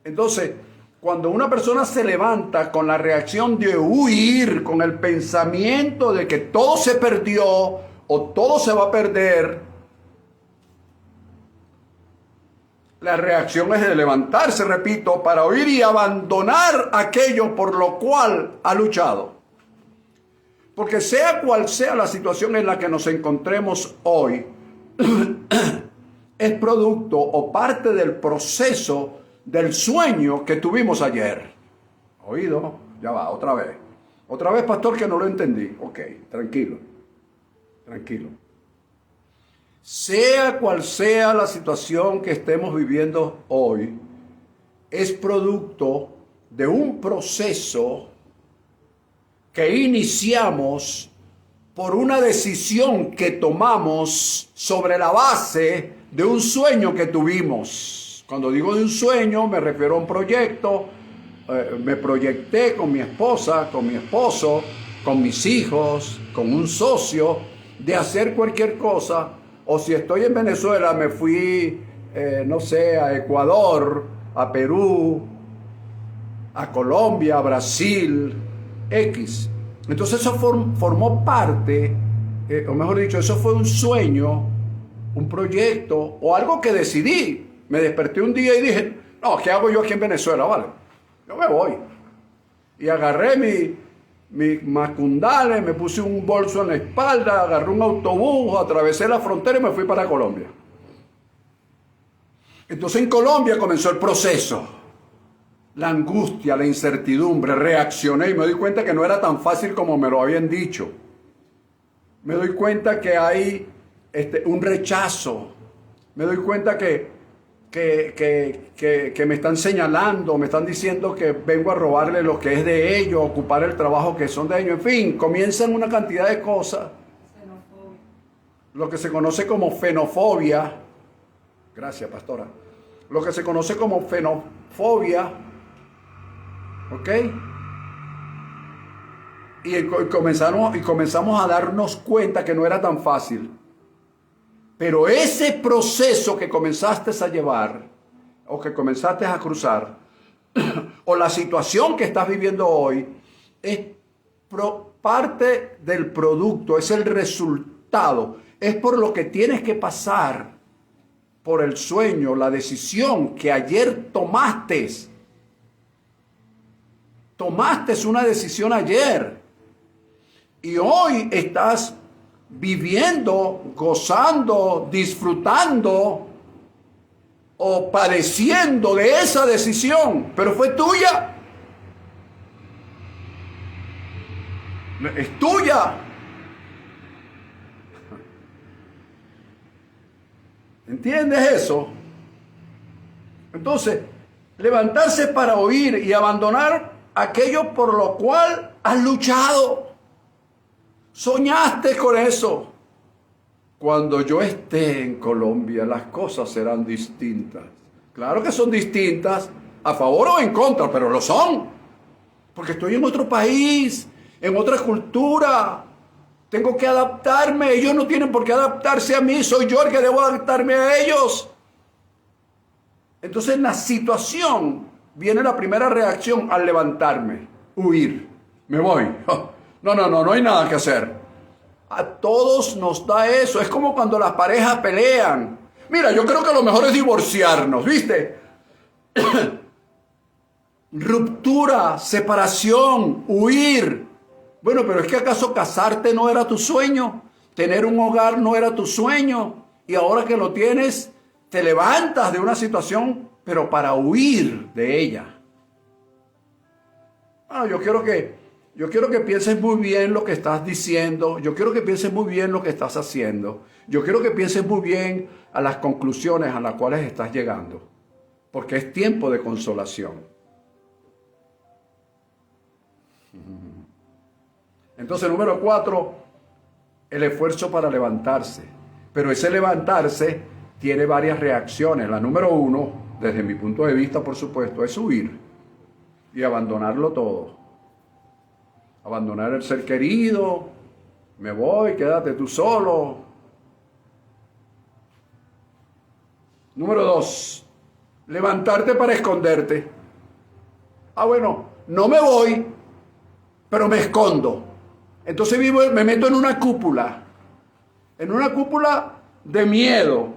A: Entonces, cuando una persona se levanta con la reacción de huir, con el pensamiento de que todo se perdió o todo se va a perder, la reacción es de levantarse, repito, para huir y abandonar aquello por lo cual ha luchado. Porque sea cual sea la situación en la que nos encontremos hoy, es producto o parte del proceso del sueño que tuvimos ayer. ¿Oído? Ya va, otra vez. Otra vez, pastor, que no lo entendí. Ok, tranquilo. Tranquilo. Sea cual sea la situación que estemos viviendo hoy, es producto de un proceso que iniciamos por una decisión que tomamos sobre la base de un sueño que tuvimos. Cuando digo de un sueño, me refiero a un proyecto. Me proyecté con mi esposa, con mi esposo, con mis hijos, con un socio, de hacer cualquier cosa. O si estoy en Venezuela, me fui, no sé, a Ecuador, a Perú, a Colombia, a Brasil, X. Entonces eso formó parte, o mejor dicho, eso fue un sueño, un proyecto o algo que decidí. Me desperté un día y dije, no, ¿qué hago yo aquí en Venezuela? Vale, yo me voy. Y agarré mis macundales, me puse un bolso en la espalda, agarré un autobús, atravesé la frontera y me fui para Colombia. Entonces en Colombia comenzó el proceso. La angustia, la incertidumbre, reaccioné y me doy cuenta que no era tan fácil como me lo habían dicho. Me doy cuenta que hay un rechazo. Me doy cuenta que que me están señalando, me están diciendo que vengo a robarle lo que es de ellos, ocupar el trabajo que son de ellos. En fin, comienzan una cantidad de cosas. Xenofobia. Lo que se conoce como xenofobia. Gracias, pastora. Lo que se conoce como xenofobia. ¿Ok? Y comenzamos a darnos cuenta que no era tan fácil. Pero ese proceso que comenzaste a llevar, o que comenzaste a cruzar, o la situación que estás viviendo hoy, es parte del producto, es el resultado, es por lo que tienes que pasar, por el sueño, la decisión que ayer tomaste. Tomaste una decisión ayer. Y hoy estás viviendo, gozando, disfrutando o padeciendo de esa decisión, pero fue tuya. Es tuya. ¿Entiendes eso? Entonces, levantarse para oír y abandonar aquello por lo cual has luchado. Soñaste con eso. Cuando yo esté en Colombia, las cosas serán distintas. Claro que son distintas, a favor o en contra, pero lo son. Porque estoy en otro país, en otra cultura. Tengo que adaptarme. Ellos no tienen por qué adaptarse a mí. Soy yo el que debo adaptarme a ellos. Entonces, en la situación viene la primera reacción al levantarme. Huir. Me voy. No hay nada que hacer. A todos nos da eso. Es como cuando las parejas pelean. Mira, yo creo que lo mejor es divorciarnos, ¿viste? Ruptura, separación, huir. Bueno, pero es que ¿acaso casarte no era tu sueño? ¿Tener un hogar no era tu sueño? Y ahora que lo tienes, te levantas de una situación, pero para huir de ella. Bueno, yo quiero que pienses muy bien lo que estás diciendo. Yo quiero que pienses muy bien lo que estás haciendo. Yo quiero que pienses muy bien a las conclusiones a las cuales estás llegando. Porque es tiempo de consolación. Entonces, número 4, el esfuerzo para levantarse. Pero ese levantarse tiene varias reacciones. La número 1, desde mi punto de vista, por supuesto, es huir y abandonarlo todo. Abandonar el ser querido, me voy, quédate tú solo. Número 2, levantarte para esconderte. Bueno, no me voy, pero me escondo. Entonces me meto en una cúpula de miedo,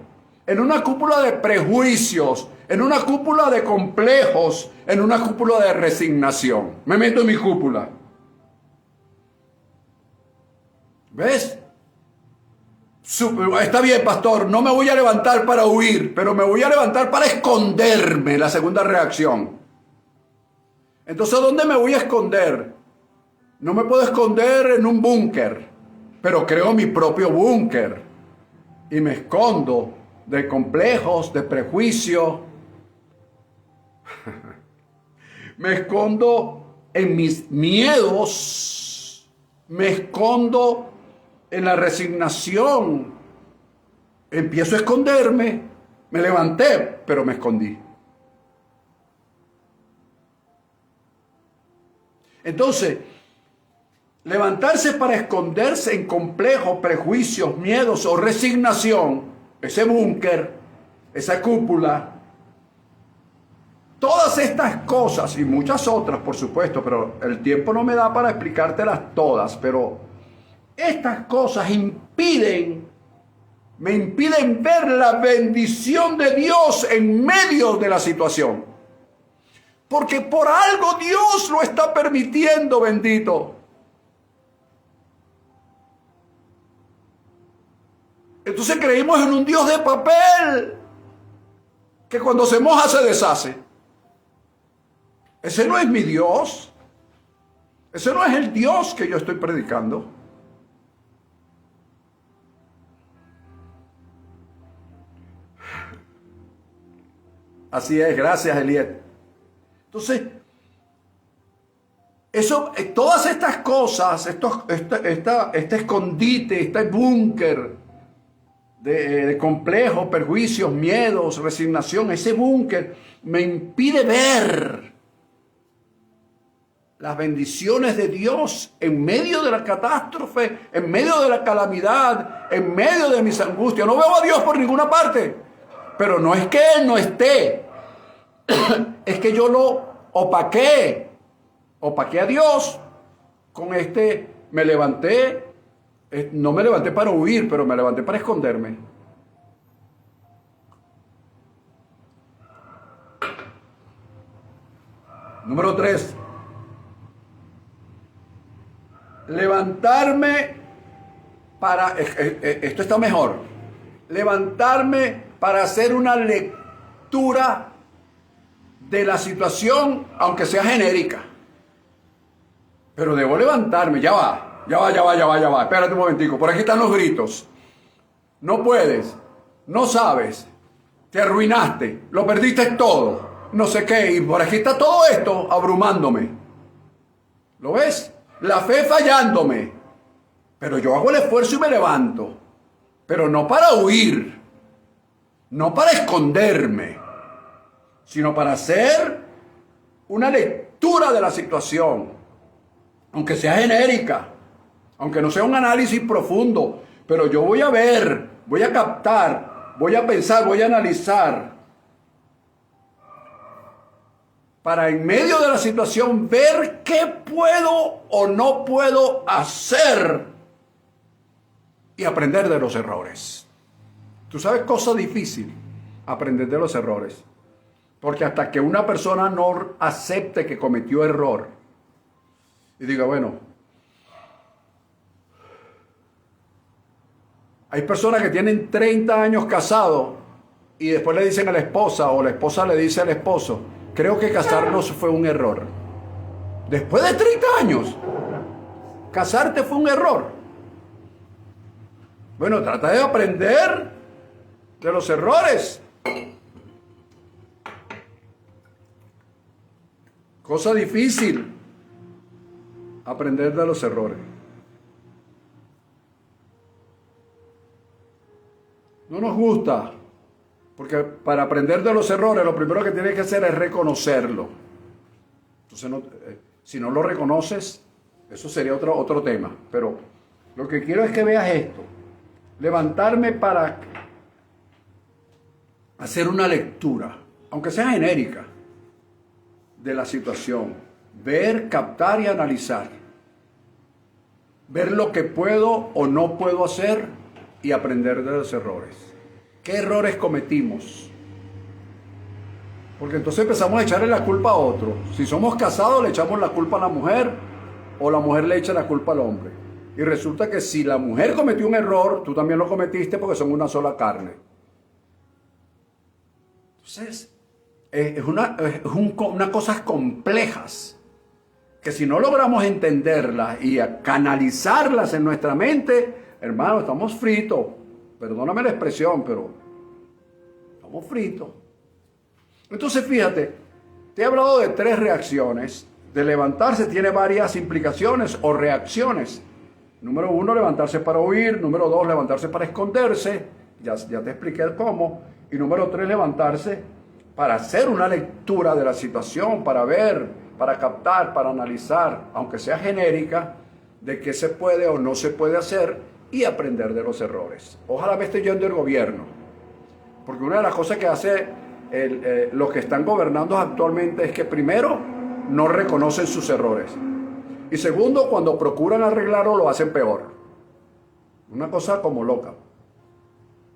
A: en una cúpula de prejuicios, en una cúpula de complejos, en una cúpula de resignación. Me meto en mi cúpula. ¿Ves? Está bien, pastor, no me voy a levantar para huir, pero me voy a levantar para esconderme, la segunda reacción. Entonces, ¿dónde me voy a esconder? No me puedo esconder en un búnker, pero creo mi propio búnker y me escondo de complejos, de prejuicios. Me escondo en mis miedos, me escondo en la resignación. Empiezo a esconderme, me levanté, pero me escondí. Entonces, levantarse para esconderse en complejos, prejuicios, miedos o resignación, ese búnker, esa cúpula, todas estas cosas y muchas otras, por supuesto, pero el tiempo no me da para explicártelas todas, pero estas cosas me impiden ver la bendición de Dios en medio de la situación. Porque por algo Dios lo está permitiendo, bendito. Entonces creímos en un Dios de papel que cuando se moja se deshace. Ese no es mi Dios. Ese no es el Dios que yo estoy predicando. Así es, gracias, Eliet. Entonces, eso, todas estas cosas, este escondite, este búnker de complejos, perjuicios, miedos, resignación, ese búnker me impide ver las bendiciones de Dios en medio de la catástrofe, en medio de la calamidad, en medio de mis angustias. No veo a Dios por ninguna parte, pero no es que Él no esté, es que yo lo opaqué a Dios con me levanté, no me levanté para huir, pero me levanté para esconderme. Número 3. Levantarme para, esto está mejor, levantarme para hacer una lectura de la situación, aunque sea genérica. Pero debo levantarme, ya va, espérate un momentico, por aquí están los gritos. No puedes, no sabes, te arruinaste, lo perdiste todo, no sé qué, y por aquí está todo esto abrumándome. ¿Lo ves? La fe fallándome, pero yo hago el esfuerzo y me levanto, pero no para huir, no para esconderme, sino para hacer una lectura de la situación, aunque sea genérica, aunque no sea un análisis profundo, pero yo voy a ver, voy a captar, voy a pensar, voy a analizar, para en medio de la situación ver qué puedo o no puedo hacer y aprender de los errores. Tú sabes, cosa difícil, aprender de los errores. Porque hasta que una persona no acepte que cometió error y diga, bueno, hay personas que tienen 30 años casados y después le dicen a la esposa o la esposa le dice al esposo, creo que casarnos fue un error. Después de 30 años, casarte fue un error. Bueno, trata de aprender de los errores. Cosa difícil, aprender de los errores. No nos gusta. Porque para aprender de los errores, lo primero que tienes que hacer es reconocerlo. Entonces, si no lo reconoces, eso sería otro tema. Pero lo que quiero es que veas esto. Levantarme para hacer una lectura, aunque sea genérica, de la situación. Ver, captar y analizar. Ver lo que puedo o no puedo hacer y aprender de los errores. ¿Qué errores cometimos? Porque entonces empezamos a echarle la culpa a otro. Si somos casados, le echamos la culpa a la mujer o la mujer le echa la culpa al hombre. Y resulta que si la mujer cometió un error, tú también lo cometiste porque son una sola carne. Entonces, es unas cosas complejas que si no logramos entenderlas y canalizarlas en nuestra mente, hermano, estamos fritos. Perdóname la expresión, pero estamos fritos. Entonces, fíjate, te he hablado de 3 reacciones. De levantarse tiene varias implicaciones o reacciones. Número 1, levantarse para huir. Número 2, levantarse para esconderse. Ya te expliqué el cómo. Y número 3, levantarse para hacer una lectura de la situación, para ver, para captar, para analizar, aunque sea genérica, de qué se puede o no se puede hacer y aprender de los errores. Ojalá me esté yendo el gobierno, porque una de las cosas que hace los que están gobernando actualmente es que primero no reconocen sus errores y segundo, cuando procuran arreglarlo lo hacen peor. Una cosa como loca.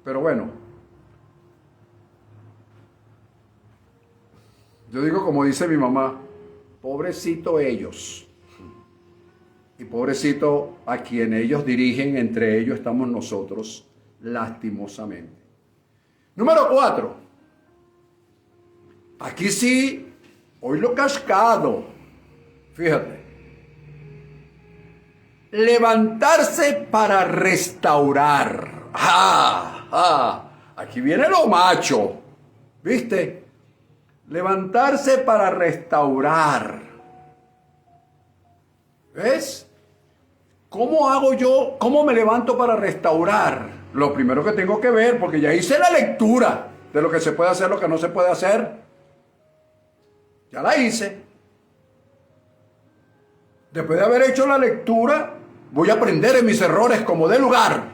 A: Pero bueno, yo digo como dice mi mamá, pobrecito ellos. Y pobrecito a quien ellos dirigen, entre ellos estamos nosotros, lastimosamente. Número 4. Aquí sí, hoy lo cascado. Fíjate. Levantarse para restaurar. Aquí viene lo macho. ¿Viste? Levantarse para restaurar. ¿Ves? ¿Cómo hago yo? ¿Cómo me levanto para restaurar? Lo primero que tengo que ver, porque ya hice la lectura de lo que se puede hacer, lo que no se puede hacer. Ya la hice. Después de haber hecho la lectura, voy a aprender en mis errores como de lugar.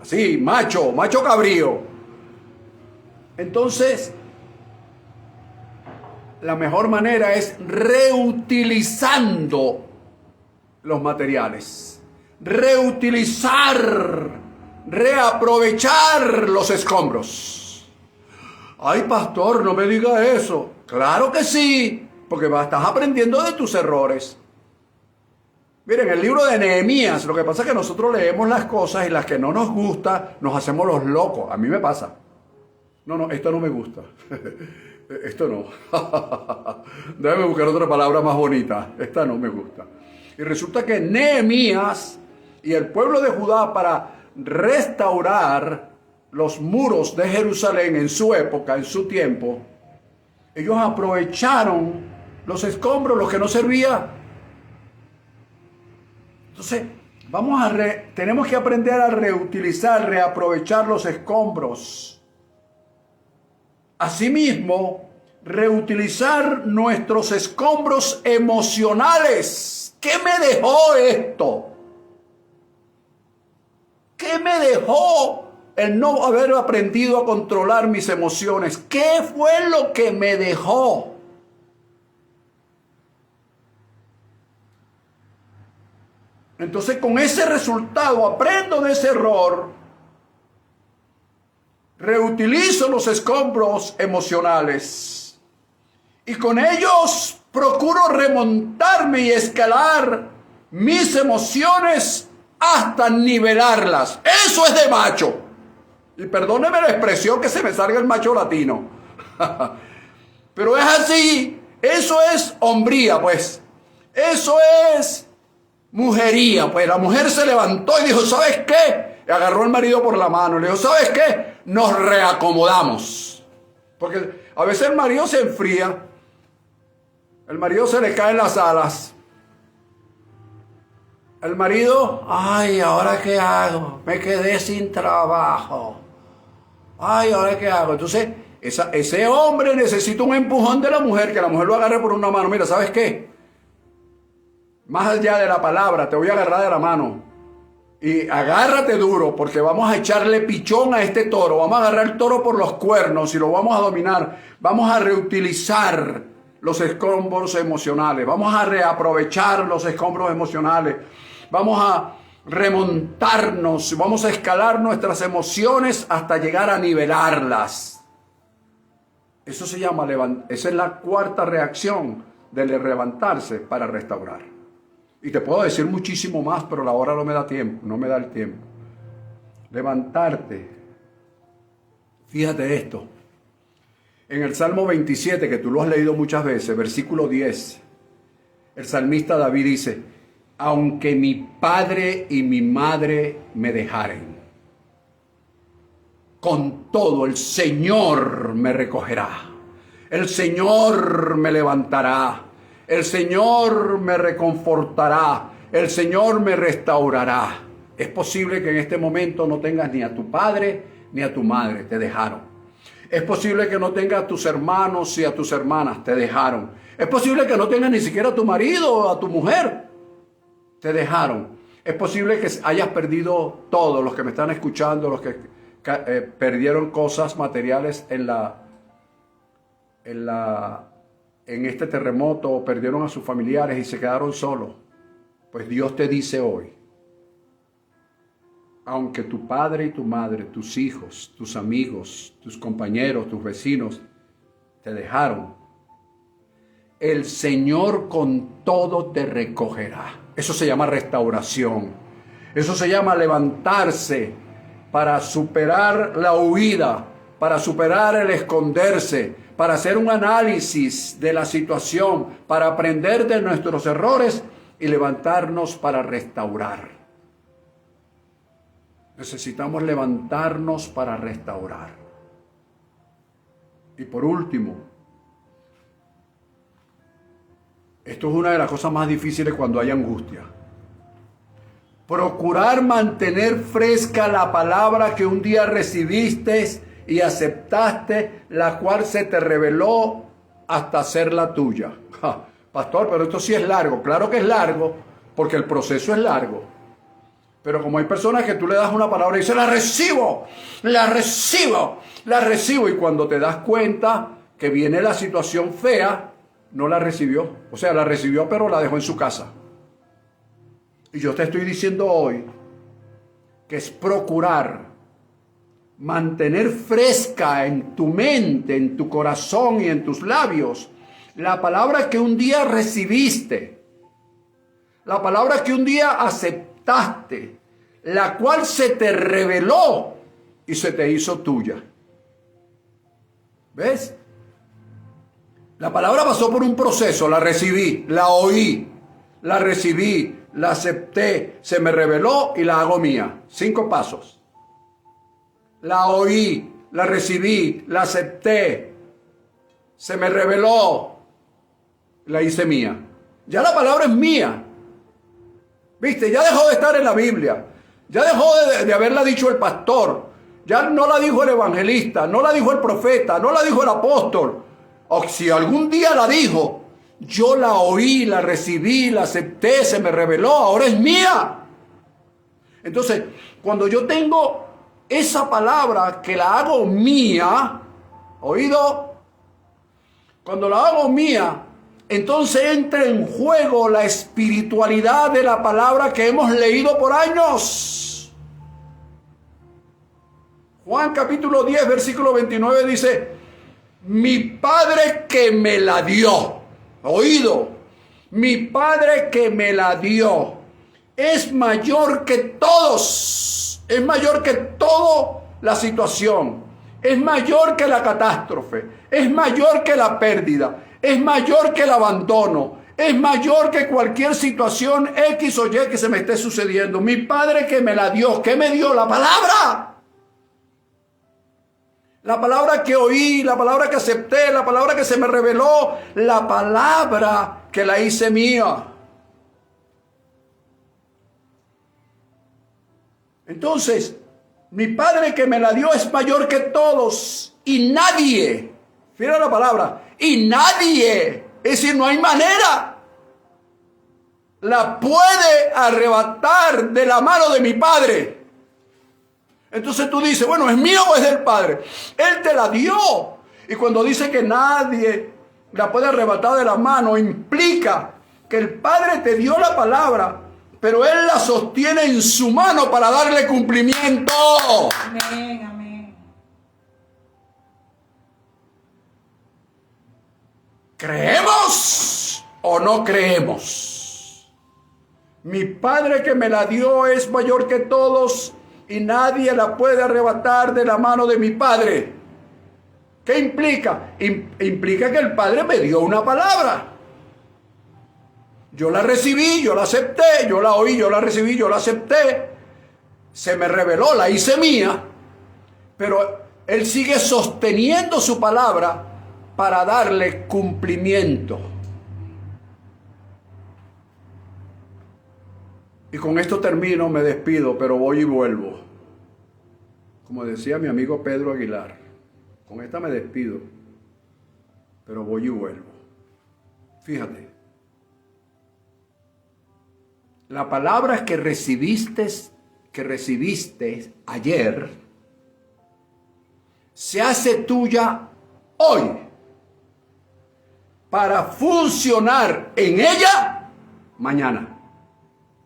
A: Así, macho cabrío. Entonces, la mejor manera es reutilizando los materiales. Reutilizar, reaprovechar los escombros. Ay, pastor, no me diga eso. Claro que sí, porque estás aprendiendo de tus errores. Miren, el libro de Nehemías, lo que pasa es que nosotros leemos las cosas y las que no nos gusta, nos hacemos los locos. A mí me pasa. No, esto no me gusta. Esto no. Déjame buscar otra palabra más bonita. Esta no me gusta. Y resulta que Nehemías y el pueblo de Judá, para restaurar los muros de Jerusalén en su época, en su tiempo, ellos aprovecharon los escombros, lo que no servía. Entonces, tenemos que aprender a reutilizar, reaprovechar los escombros. Asimismo, reutilizar nuestros escombros emocionales. ¿Qué me dejó esto? ¿Qué me dejó el no haber aprendido a controlar mis emociones? ¿Qué fue lo que me dejó? Entonces, con ese resultado, aprendo de ese error, reutilizo los escombros emocionales y con ellos procuro remontarme y escalar mis emociones hasta nivelarlas. Eso es de macho. Y perdóneme la expresión que se me salga el macho latino. Pero es así. Eso es hombría, pues. Eso es mujería, pues. La mujer se levantó y dijo, ¿sabes qué? Y agarró al marido por la mano y le dijo, ¿sabes qué? Nos reacomodamos. Porque a veces el marido se enfría. El marido se le caen las alas. El marido, ay, ¿ahora qué hago? Me quedé sin trabajo. Ay, ¿ahora qué hago? Entonces, ese hombre necesita un empujón de la mujer, que la mujer lo agarre por una mano. Mira, ¿sabes qué? Más allá de la palabra, te voy a agarrar de la mano. Y agárrate duro, porque vamos a echarle pichón a este toro. Vamos a agarrar el toro por los cuernos y lo vamos a dominar. Vamos a reutilizar los escombros emocionales. Vamos a reaprovechar los escombros emocionales. Vamos a remontarnos. Vamos a escalar nuestras emociones hasta llegar a nivelarlas. Eso se llama levantar. Esa es la cuarta reacción del levantarse para restaurar. Y te puedo decir muchísimo más, pero la hora no me da tiempo, no me da el tiempo. Levantarte. Fíjate esto. En el Salmo 27, que tú lo has leído muchas veces, versículo 10, el salmista David dice, aunque mi padre y mi madre me dejaren, con todo el Señor me recogerá. El Señor me levantará. El Señor me reconfortará. El Señor me restaurará. Es posible que en este momento no tengas ni a tu padre ni a tu madre, te dejaron. Es posible que no tengas a tus hermanos y a tus hermanas, te dejaron. Es posible que no tengas ni siquiera a tu marido o a tu mujer, te dejaron. Es posible que hayas perdido todo, los que me están escuchando, los que perdieron cosas materiales en este terremoto, perdieron a sus familiares y se quedaron solos. Pues Dios te dice hoy, aunque tu padre y tu madre, tus hijos, tus amigos, tus compañeros, tus vecinos te dejaron, el Señor con todo te recogerá. Eso se llama restauración. Eso se llama levantarse para superar la huida, para superar el esconderse, para hacer un análisis de la situación, para aprender de nuestros errores y levantarnos para restaurar. Necesitamos levantarnos para restaurar. Y por último, Esto es una de las cosas más difíciles cuando hay angustia. Procurar mantener fresca la palabra que un día recibiste y aceptaste, la cual se te reveló hasta hacerla tuya. Pastor, pero esto sí es largo. Claro que es largo, porque el proceso es largo. Pero como hay personas que tú le das una palabra y dices, la recibo, la recibo, la recibo. Y cuando te das cuenta que viene la situación fea, no la recibió. O sea, la recibió, pero la dejó en su casa. Y yo te estoy diciendo hoy que es procurar mantener fresca en tu mente, en tu corazón y en tus labios la palabra que un día recibiste, la palabra que un día aceptaste, la cual se te reveló y se te hizo tuya. ¿Ves? La palabra pasó por un proceso, la recibí, la oí, la recibí, la acepté, se me reveló y la hago mía. 5 pasos. La oí, la recibí, la acepté, se me reveló, la hice mía. Ya la palabra es mía. ¿Viste? Ya dejó de estar en la Biblia. Ya dejó de haberla dicho el pastor. Ya no la dijo el evangelista, no la dijo el profeta, no la dijo el apóstol. O si algún día la dijo, yo la oí, la recibí, la acepté, se me reveló, ahora es mía. Entonces, cuando yo tengo esa palabra que la hago mía, ¿oído? Cuando la hago mía, entonces entra en juego la espiritualidad de la palabra que hemos leído por años. Juan capítulo 10, versículo 29 dice, mi Padre que me la dio, oído, mi Padre que me la dio, es mayor que todos, es mayor que toda la situación, es mayor que la catástrofe, es mayor que la pérdida, es mayor que el abandono, es mayor que cualquier situación X o Y que se me esté sucediendo. Mi Padre que me la dio, ¿qué me dio? La palabra. La palabra que oí, la palabra que acepté, la palabra que se me reveló, la palabra que la hice mía. Entonces, mi Padre que me la dio es mayor que todos y nadie, fíjate la palabra, y nadie, es decir, no hay manera, la puede arrebatar de la mano de mi Padre. Entonces tú dices, bueno, ¿es mío o es del Padre? Él te la dio. Y cuando dice que nadie la puede arrebatar de la mano, implica que el Padre te dio la palabra, pero Él la sostiene en su mano para darle cumplimiento.
B: Amén, amén.
A: ¿Creemos o no creemos? Mi Padre que me la dio es mayor que todos y nadie la puede arrebatar de la mano de mi Padre. ¿Qué implica? Implica que el Padre me dio una palabra. Yo la recibí, yo la acepté, yo la oí, yo la recibí, yo la acepté. Se me reveló, la hice mía. Pero Él sigue sosteniendo su palabra para darle cumplimiento. Y con esto termino, me despido, pero voy y vuelvo. Como decía mi amigo Pedro Aguilar, con esta me despido, pero voy y vuelvo. Fíjate, la palabra que recibiste ayer, se hace tuya hoy, para funcionar en ella mañana.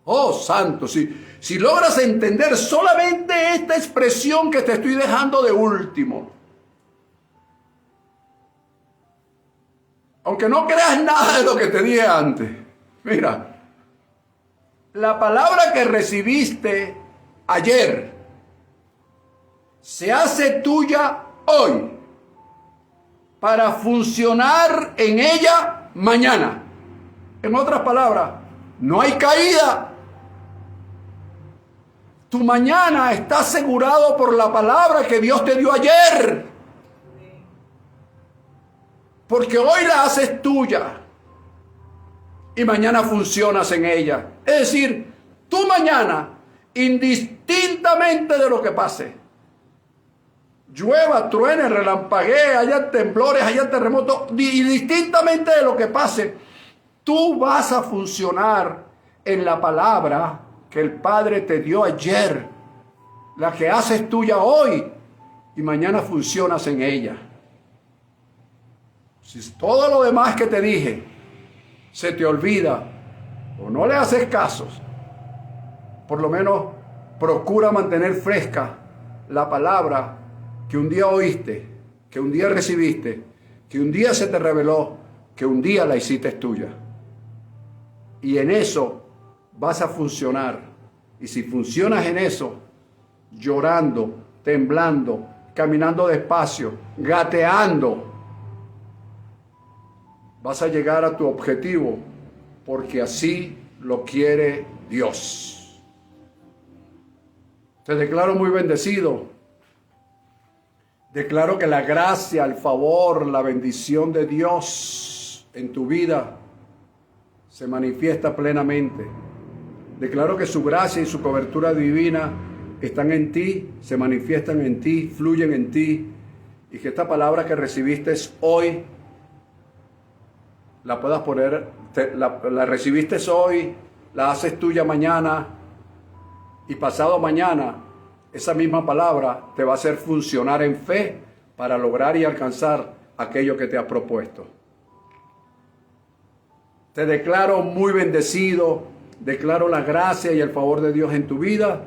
A: Oh, santo, si logras entender solamente esta expresión que te estoy dejando de último, aunque no creas nada de lo que te dije antes, mira, la palabra que recibiste ayer se hace tuya hoy para funcionar en ella mañana. En otras palabras, no hay caída. Tu mañana está asegurado por la palabra que Dios te dio ayer. Porque hoy la haces tuya. y mañana funcionas en ella. Es decir, tú mañana, indistintamente de lo que pase, llueva, truene, relampaguee, haya temblores, haya terremotos, indistintamente de lo que pase, tú vas a funcionar en la palabra que el Padre te dio ayer, la que haces tuya hoy, y mañana funcionas en ella. Si todo lo demás que te dije se te olvida o no le haces caso, por lo menos procura mantener fresca la palabra que un día oíste, que un día recibiste, que un día se te reveló, que un día la hiciste tuya. Y en eso vas a funcionar. Y si funcionas en eso, llorando, temblando, caminando despacio, gateando, vas a llegar a tu objetivo, porque así lo quiere Dios. Te declaro muy bendecido. Declaro que la gracia, el favor, la bendición de Dios en tu vida se manifiesta plenamente. Declaro que su gracia y su cobertura divina están en ti, se manifiestan en ti, fluyen en ti, y que esta palabra que recibiste hoy la puedas poner, la recibiste hoy, la haces tuya mañana, y pasado mañana esa misma palabra te va a hacer funcionar en fe para lograr y alcanzar aquello que te has propuesto. Te declaro muy bendecido, declaro la gracia y el favor de Dios en tu vida,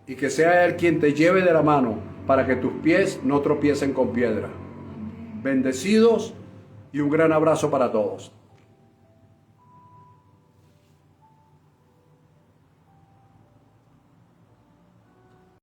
A: y que sea Él quien te lleve de la mano para que tus pies no tropiecen con piedra. Bendecidos y un gran abrazo para todos.